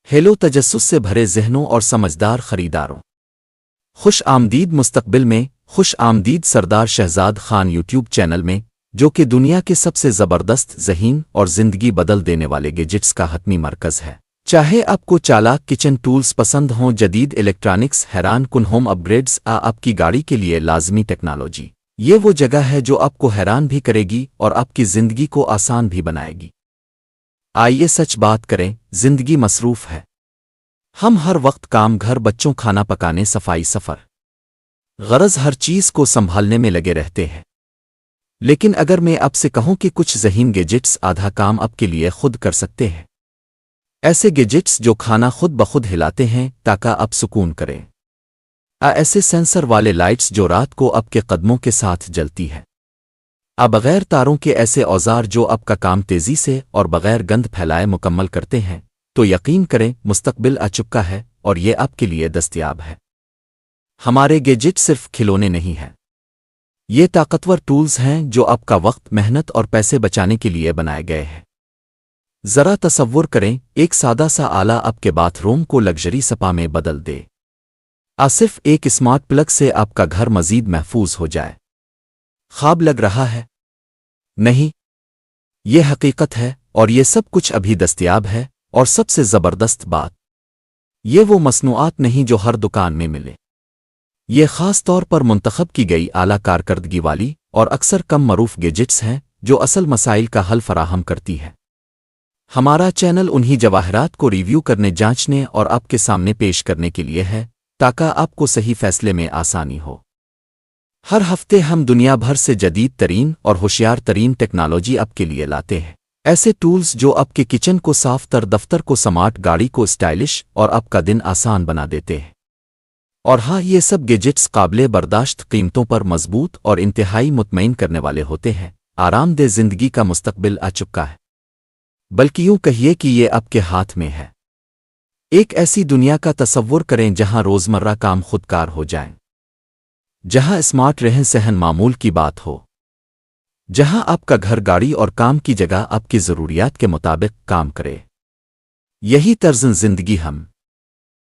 Hello تجسس سے بھرے ذہنوں اور سمجھدار خریداروں، خوش آمدید مستقبل میں، خوش آمدید سردار شہزاد خان یوٹیوب چینل میں، جو کہ دنیا کے سب سے زبردست ذہین اور زندگی بدل دینے والے گیجٹس کا حتمی مرکز ہے۔ چاہے آپ کو چالاک کچن ٹولز پسند ہوں، جدید الیکٹرانکس، حیران کن ہوم اپ گریڈز، آپ کی گاڑی کے لیے لازمی ٹیکنالوجی، یہ وہ جگہ ہے جو آپ کو حیران بھی کرے گی اور آپ کی زندگی کو آسان بھی بنائے گی۔ آئیے سچ بات کریں، زندگی مصروف ہے۔ ہم ہر وقت کام، گھر، بچوں، کھانا پکانے، صفائی، سفر، غرض ہر چیز کو سنبھالنے میں لگے رہتے ہیں۔ لیکن اگر میں آپ سے کہوں کہ کچھ ذہین گیجٹس آدھا کام آپ کے لیے خود کر سکتے ہیں، ایسے گیجٹس جو کھانا خود بخود ہلاتے ہیں تاکہ آپ سکون کریں، ایسے سینسر والے لائٹس جو رات کو آپ کے قدموں کے ساتھ جلتی ہے، بغیر تاروں کے ایسے اوزار جو آپ کا کام تیزی سے اور بغیر گند پھیلائے مکمل کرتے ہیں، تو یقین کریں مستقبل آ چکا ہے اور یہ آپ کے لیے دستیاب ہے۔ ہمارے گیجٹ صرف کھلونے نہیں ہیں، یہ طاقتور ٹولز ہیں جو آپ کا وقت، محنت اور پیسے بچانے کے لیے بنائے گئے ہیں۔ ذرا تصور کریں، ایک سادہ سا آلہ آپ کے باتھ روم کو لگژری سپا میں بدل دے۔ صرف ایک اسمارٹ پلگ سے آپ کا گھر مزید محفوظ ہو جائے۔ خواب لگ رہا ہے؟ نہیں، یہ حقیقت ہے، اور یہ سب کچھ ابھی دستیاب ہے۔ اور سب سے زبردست بات، یہ وہ مصنوعات نہیں جو ہر دکان میں ملے۔ یہ خاص طور پر منتخب کی گئی اعلیٰ کارکردگی والی اور اکثر کم معروف گیجٹس ہیں جو اصل مسائل کا حل فراہم کرتی ہے۔ ہمارا چینل انہی جواہرات کو ریویو کرنے، جانچنے اور آپ کے سامنے پیش کرنے کے لیے ہے تاکہ آپ کو صحیح فیصلے میں آسانی ہو۔ ہر ہفتے ہم دنیا بھر سے جدید ترین اور ہوشیار ترین ٹیکنالوجی آپ کے لیے لاتے ہیں، ایسے ٹولز جو آپ کے کچن کو صاف تر، دفتر کو سمارٹ، گاڑی کو اسٹائلش اور آپ کا دن آسان بنا دیتے ہیں۔ اور ہاں، یہ سب گیجٹس قابل برداشت قیمتوں پر مضبوط اور انتہائی مطمئن کرنے والے ہوتے ہیں۔ آرام دہ زندگی کا مستقبل آ چکا ہے، بلکہ یوں کہیے کہ یہ آپ کے ہاتھ میں ہے۔ ایک ایسی دنیا کا تصور کریں جہاں روزمرہ کام خودکار ہو جائیں، جہاں اسمارٹ رہن سہن معمول کی بات ہو، جہاں آپ کا گھر، گاڑی اور کام کی جگہ آپ کی ضروریات کے مطابق کام کرے۔ یہی طرز زندگی ہم